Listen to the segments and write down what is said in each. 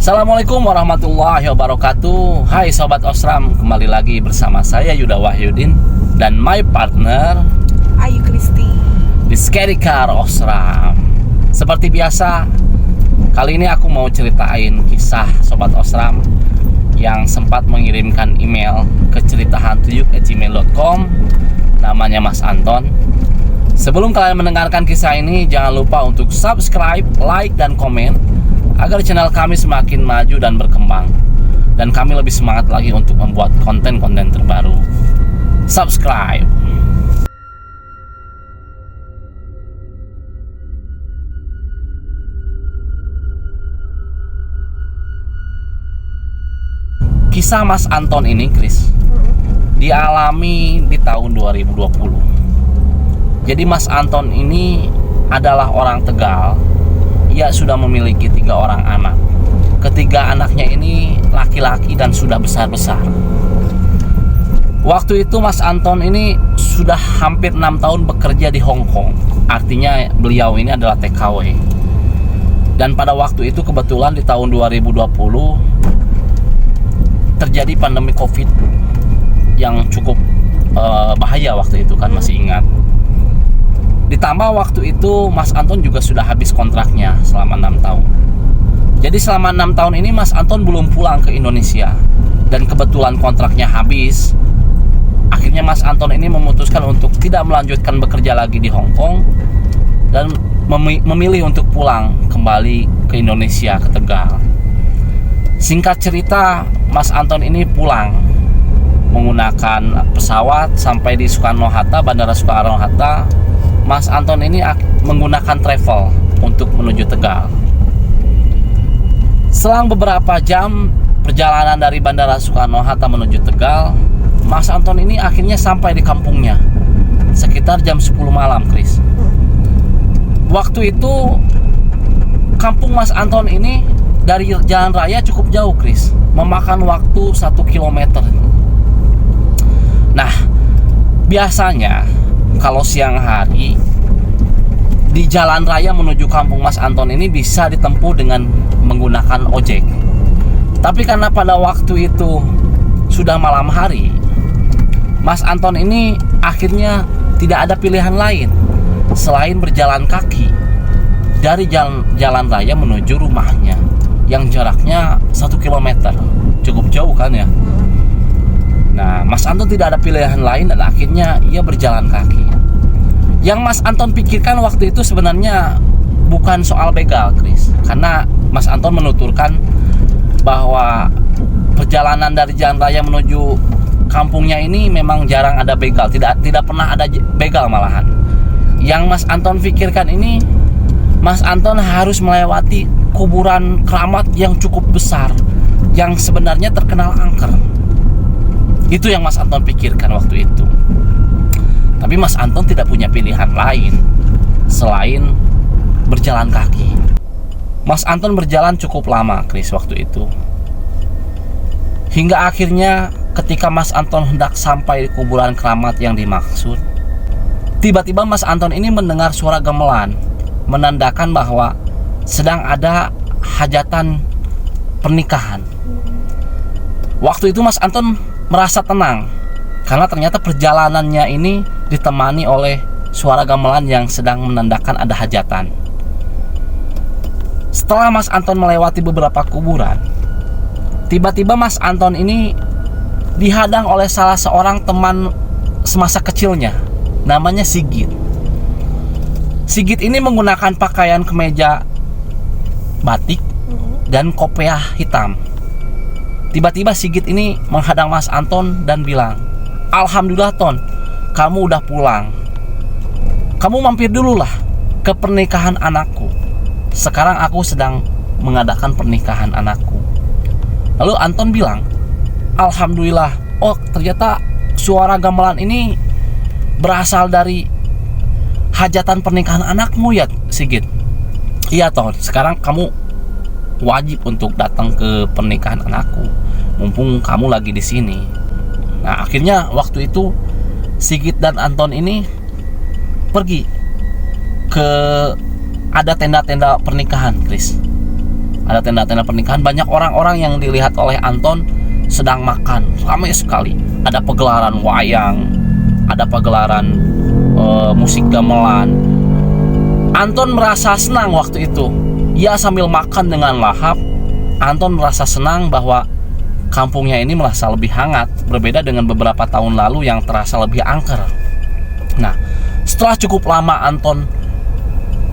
Assalamualaikum warahmatullahi wabarakatuh. Hai Sobat Osram, kembali lagi bersama saya Yuda Wahyudin dan my partner Ayu Kristi di Scary Car Osram. Seperti biasa, kali ini aku mau ceritain kisah Sobat Osram yang sempat mengirimkan email ke ceritahantujuk@gmail.com. Namanya Mas Anton. Sebelum kalian mendengarkan kisah ini, jangan lupa untuk subscribe, like, dan komen agar channel kami semakin maju dan berkembang, dan kami lebih semangat lagi untuk membuat konten-konten terbaru. Subscribe. Kisah Mas Anton ini, Chris, dialami di tahun 2020. Jadi Mas Anton ini adalah orang Tegal. Ia sudah memiliki 3 orang anak. Ketiga anaknya ini laki-laki dan sudah besar-besar. Waktu itu Mas Anton ini sudah hampir 6 tahun bekerja di Hong Kong. Artinya beliau ini adalah TKW. Dan pada waktu itu kebetulan di tahun 2020 terjadi pandemi COVID yang cukup bahaya waktu itu kan, masih ingat. Ditambah waktu itu Mas Anton juga sudah habis kontraknya selama 6 tahun. Jadi selama 6 tahun ini Mas Anton belum pulang ke Indonesia. Dan kebetulan kontraknya habis. Akhirnya Mas Anton ini memutuskan untuk tidak melanjutkan bekerja lagi di Hong Kong dan memilih untuk pulang kembali ke Indonesia, ke Tegal. Singkat cerita, Mas Anton ini pulang menggunakan pesawat sampai di Soekarno-Hatta, Bandara Soekarno-Hatta. Mas Anton ini menggunakan travel untuk menuju Tegal. Selang beberapa jam perjalanan dari Bandara Soekarno-Hatta menuju Tegal, Mas Anton ini akhirnya sampai di kampungnya sekitar jam 10 malam, Chris. Waktu itu kampung Mas Anton ini dari jalan raya cukup jauh, Chris, memakan waktu 1 kilometer. Nah, biasanya kalau siang hari di jalan raya menuju kampung Mas Anton ini bisa ditempuh dengan menggunakan ojek. Tapi karena pada waktu itu sudah malam hari, Mas Anton ini akhirnya tidak ada pilihan lain selain berjalan kaki dari jalan raya menuju rumahnya yang jaraknya 1 kilometer. Cukup jauh kan ya. Nah, Mas Anton tidak ada pilihan lain dan akhirnya ia berjalan kaki. Yang Mas Anton pikirkan waktu itu sebenarnya bukan soal begal, Chris. Karena Mas Anton menuturkan bahwa perjalanan dari jalan raya menuju kampungnya ini memang jarang ada begal, tidak pernah ada begal malahan. Yang Mas Anton pikirkan ini, Mas Anton harus melewati kuburan keramat yang cukup besar yang sebenarnya terkenal angker. Itu yang Mas Anton pikirkan waktu itu. Tapi Mas Anton tidak punya pilihan lain selain berjalan kaki. Mas Anton berjalan cukup lama, Chris, waktu itu. Hingga akhirnya ketika Mas Anton hendak sampai di kuburan keramat yang dimaksud, tiba-tiba Mas Anton ini mendengar suara gamelan, menandakan bahwa sedang ada hajatan pernikahan. Waktu itu Mas Anton merasa tenang karena ternyata perjalanannya ini ditemani oleh suara gamelan yang sedang menandakan ada hajatan. Setelah Mas Anton melewati beberapa kuburan, tiba-tiba Mas Anton ini dihadang oleh salah seorang teman semasa kecilnya, namanya Sigit. Sigit ini menggunakan pakaian kemeja batik dan kopiah hitam. Tiba-tiba Sigit ini menghadang Mas Anton dan bilang, "Alhamdulillah Ton, kamu udah pulang. Kamu mampir dulu lah ke pernikahan anakku. Sekarang aku sedang mengadakan pernikahan anakku." Lalu Anton bilang, "Alhamdulillah, oh ternyata suara gamelan ini berasal dari hajatan pernikahan anakmu ya, Sigit?" "Iya Ton, sekarang kamu wajib untuk datang ke pernikahan anakku, mumpung kamu lagi di sini." Nah, akhirnya waktu itu Sigit dan Anton ini pergi ke ada tenda-tenda pernikahan, Chris. ada tenda-tenda pernikahan, banyak orang-orang yang dilihat oleh Anton sedang makan, ramai sekali. Ada pegelaran wayang, ada pegelaran musik gamelan. Anton merasa senang waktu itu. Ia sambil makan dengan lahap. Anton merasa senang bahwa kampungnya ini merasa lebih hangat, berbeda dengan beberapa tahun lalu yang terasa lebih angker. Nah, setelah cukup lama Anton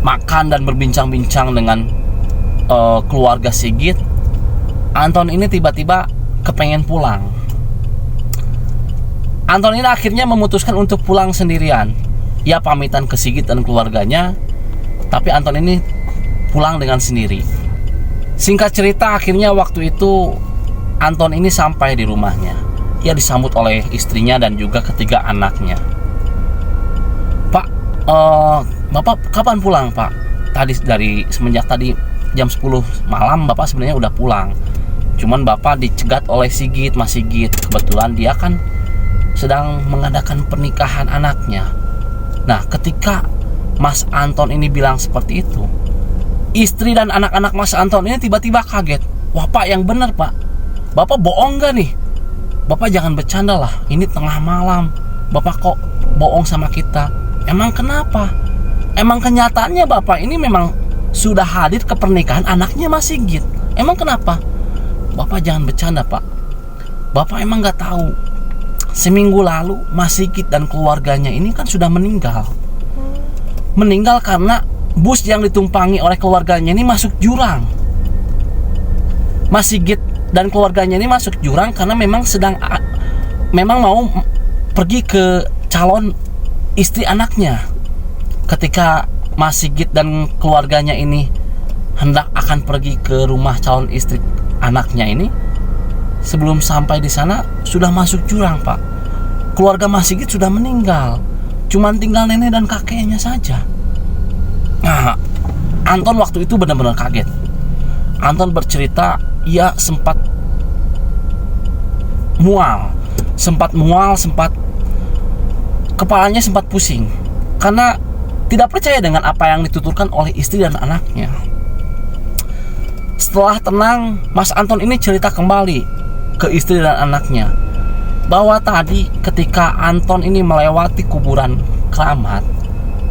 makan dan berbincang-bincang dengan keluarga Sigit, Anton ini tiba-tiba kepengen pulang. Anton ini akhirnya memutuskan untuk pulang sendirian. Ia pamitan ke Sigit dan keluarganya, tapi Anton ini pulang dengan sendiri. Singkat cerita, akhirnya waktu itu Anton ini sampai di rumahnya. Ia disambut oleh istrinya dan juga ketiga anaknya. Pak, Bapak kapan pulang, Pak? Tadi semenjak tadi jam 10 malam Bapak sebenarnya udah pulang. Cuman Bapak dicegat oleh Sigit, Mas Sigit. Kebetulan dia kan sedang mengadakan pernikahan anaknya. Nah, ketika Mas Anton ini bilang seperti itu, istri dan anak-anak Mas Anton ini tiba-tiba kaget. Wah Pak, yang benar Pak, Bapak bohong gak nih? Bapak jangan bercanda lah, ini tengah malam, Bapak kok bohong sama kita? Emang kenapa? Emang kenyataannya Bapak ini memang sudah hadir ke pernikahan anaknya Mas Sigit. Emang kenapa? Bapak jangan bercanda Pak. Bapak emang gak tahu, seminggu lalu Mas Sigit dan keluarganya ini kan sudah meninggal. Meninggal karena bus yang ditumpangi oleh keluarganya ini masuk jurang. Mas Sigit dan keluarganya ini masuk jurang karena memang mau pergi ke calon istri anaknya. Ketika Mas Sigit dan keluarganya ini hendak akan pergi ke rumah calon istri anaknya ini, sebelum sampai di sana sudah masuk jurang Pak. Keluarga Mas Sigit sudah meninggal, cuman tinggal nenek dan kakeknya saja. Nah, Anton waktu itu benar-benar kaget. Anton bercerita ia sempat mual, kepalanya sempat pusing karena tidak percaya dengan apa yang dituturkan oleh istri dan anaknya. Setelah tenang, Mas Anton ini cerita kembali ke istri dan anaknya bahwa tadi ketika Anton ini melewati kuburan keramat,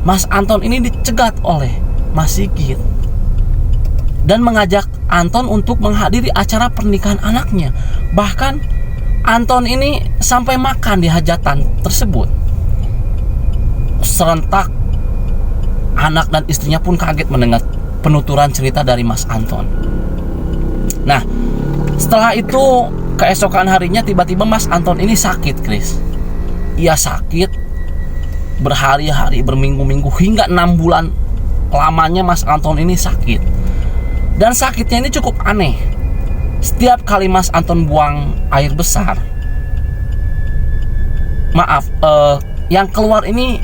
Mas Anton ini dicegat oleh Mas Sigit dan mengajak Anton untuk menghadiri acara pernikahan anaknya. Bahkan Anton ini sampai makan di hajatan tersebut. Serentak anak dan istrinya pun kaget mendengar penuturan cerita dari Mas Anton. Nah, setelah itu keesokan harinya tiba-tiba Mas Anton ini sakit, Chris. Ia sakit berhari-hari, berminggu-minggu, hingga 6 bulan lamanya Mas Anton ini sakit. Dan sakitnya ini cukup aneh. Setiap kali Mas Anton buang air besar, yang keluar ini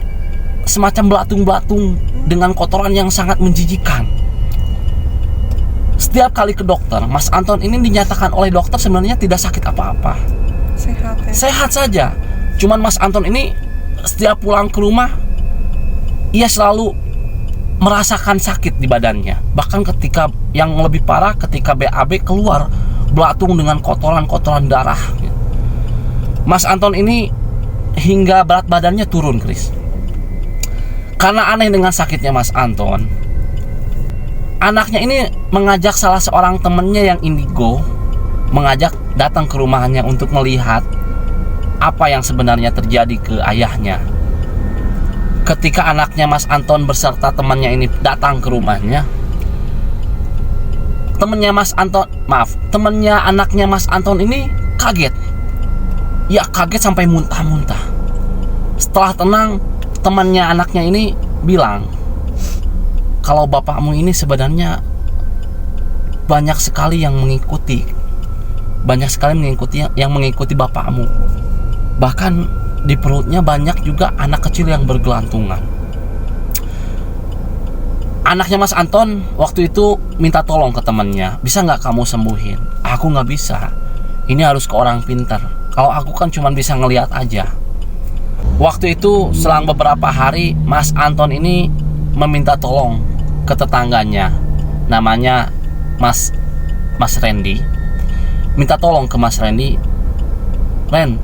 semacam belatung-belatung dengan kotoran yang sangat menjijikan. Setiap kali ke dokter, Mas Anton ini dinyatakan oleh dokter sebenarnya tidak sakit apa-apa. Sehat ya? Sehat saja. Cuman Mas Anton ini setiap pulang ke rumah, ia selalu merasakan sakit di badannya. Bahkan ketika yang lebih parah, ketika BAB keluar belatung dengan kotoran-kotoran darah. Mas Anton ini hingga berat badannya turun, Chris. Karena aneh dengan sakitnya Mas Anton, anaknya ini mengajak salah seorang temannya yang indigo, mengajak datang ke rumahnya untuk melihat apa yang sebenarnya terjadi ke ayahnya. Ketika anaknya Mas Anton beserta temannya ini datang ke rumahnya, temannya anaknya Mas Anton ini kaget. Ya, kaget sampai muntah-muntah. Setelah tenang, temannya anaknya ini bilang, kalau bapakmu ini sebenarnya banyak sekali yang mengikuti bapakmu. Bahkan di perutnya banyak juga anak kecil yang bergelantungan. Anaknya Mas Anton waktu itu minta tolong ke temannya, bisa nggak kamu sembuhin? Aku nggak bisa, ini harus ke orang pintar. Kalau aku kan cuma bisa ngelihat aja. Waktu itu selang beberapa hari, Mas Anton ini meminta tolong ke tetangganya, namanya Mas Mas Randy, minta tolong ke Mas Randy, Ren,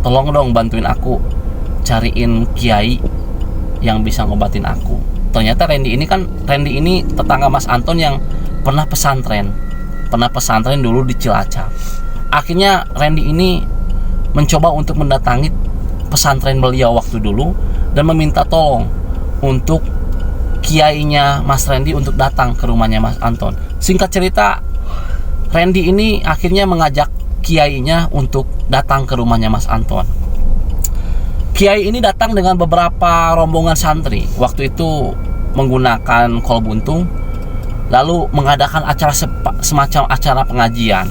tolong dong bantuin aku cariin kiai yang bisa ngobatin aku. Ternyata Randy ini tetangga Mas Anton yang pernah pesantren dulu di Cilacap. Akhirnya Randy ini mencoba untuk mendatangi pesantren beliau waktu dulu dan meminta tolong untuk kiainya Mas Randy untuk datang ke rumahnya Mas Anton. Singkat cerita, Randy ini akhirnya mengajak kiainya untuk datang ke rumahnya Mas Anton. Kiai ini datang dengan beberapa rombongan santri. Waktu itu menggunakan kol buntung, lalu mengadakan acara semacam acara pengajian.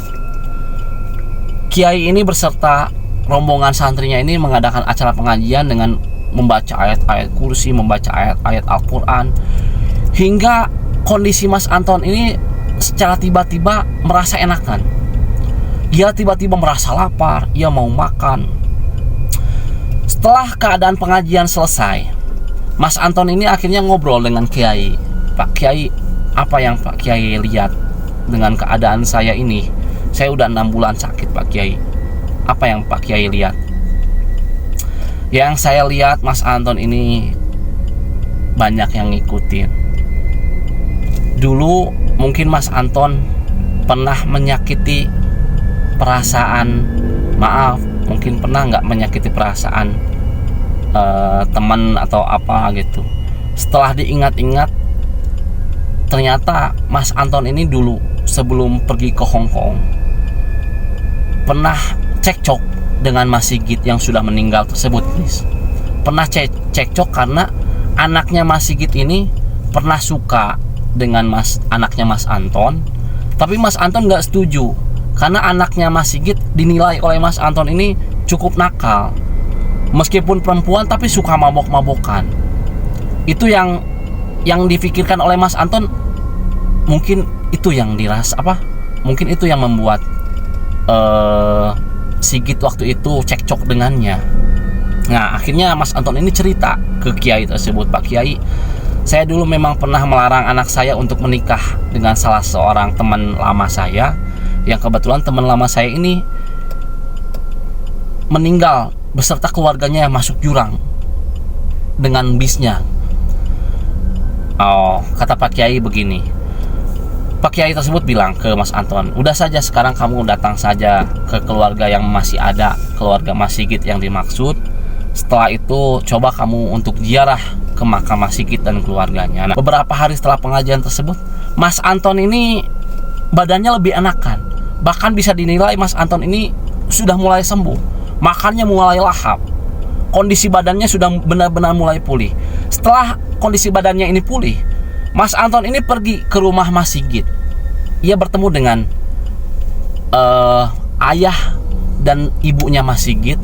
Kiai ini berserta rombongan santrinya ini mengadakan acara pengajian dengan membaca ayat-ayat kursi, membaca ayat-ayat Al-Quran, hingga kondisi Mas Anton ini secara tiba-tiba merasa enakan. Ia tiba-tiba merasa lapar, ia mau makan. Setelah keadaan pengajian selesai, Mas Anton ini akhirnya ngobrol dengan Kiai. Pak Kiai, apa yang Pak Kiai lihat dengan keadaan saya ini? Saya udah 6 bulan sakit Pak Kiai. Apa yang Pak Kiai lihat? Yang saya lihat Mas Anton ini banyak yang ngikutin. Dulu mungkin Mas Anton pernah menyakiti perasaan, maaf, mungkin pernah nggak menyakiti perasaan teman atau apa gitu. Setelah diingat-ingat, ternyata Mas Anton ini dulu sebelum pergi ke Hong Kong pernah cekcok dengan Mas Sigit yang sudah meninggal tersebut, guys. Pernah cekcok karena anaknya Mas Sigit ini pernah suka dengan anaknya Mas Anton, tapi Mas Anton nggak setuju karena anaknya Mas Sigit dinilai oleh Mas Anton ini cukup nakal, meskipun perempuan tapi suka mabok-mabokan. Itu yang difikirkan oleh Mas Anton. Mungkin itu yang mungkin itu yang membuat Sigit waktu itu cekcok dengannya. Nah, akhirnya Mas Anton ini cerita ke Kiai tersebut, Pak Kiai, saya dulu memang pernah melarang anak saya untuk menikah dengan salah seorang teman lama saya, yang kebetulan teman lama saya ini meninggal beserta keluarganya yang masuk jurang dengan bisnya. Oh, kata Pak Kiai begini. Pak Kiai tersebut bilang ke Mas Anton, udah saja sekarang kamu datang saja ke keluarga yang masih ada, keluarga Mas Sigit yang dimaksud. Setelah itu coba kamu untuk ziarah ke makam Mas Sigit dan keluarganya. Nah, beberapa hari setelah pengajian tersebut, Mas Anton ini badannya lebih enakan. Bahkan bisa dinilai Mas Anton ini sudah mulai sembuh, makannya mulai lahap, kondisi badannya sudah benar-benar mulai pulih. Setelah kondisi badannya ini pulih, Mas Anton ini pergi ke rumah Mas Sigit. Ia bertemu dengan ayah dan ibunya Mas Sigit.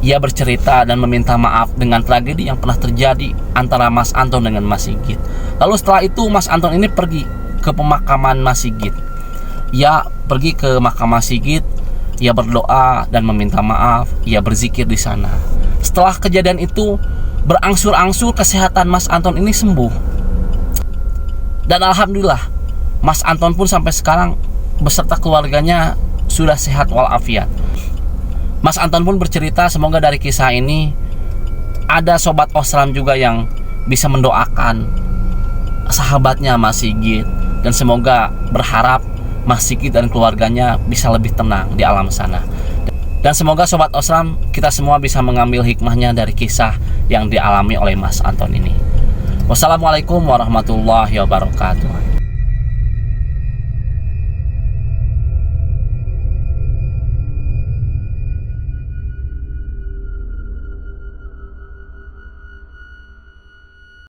Ia bercerita dan meminta maaf dengan tragedi yang pernah terjadi antara Mas Anton dengan Mas Sigit. Lalu setelah itu Mas Anton ini pergi ke pemakaman Mas Sigit. Ia pergi ke makam Mas Sigit, ia berdoa dan meminta maaf, ia berzikir di sana. Setelah kejadian itu, berangsur-angsur kesehatan Mas Anton ini sembuh. Dan alhamdulillah, Mas Anton pun sampai sekarang beserta keluarganya sudah sehat walafiat. Mas Anton pun bercerita semoga dari kisah ini ada sobat Osram juga yang bisa mendoakan sahabatnya Mas Sigit, dan semoga berharap Mas Sigit dan keluarganya bisa lebih tenang di alam sana. Dan semoga sobat Osram kita semua bisa mengambil hikmahnya dari kisah yang dialami oleh Mas Anton ini. Wassalamualaikum warahmatullahi wabarakatuh.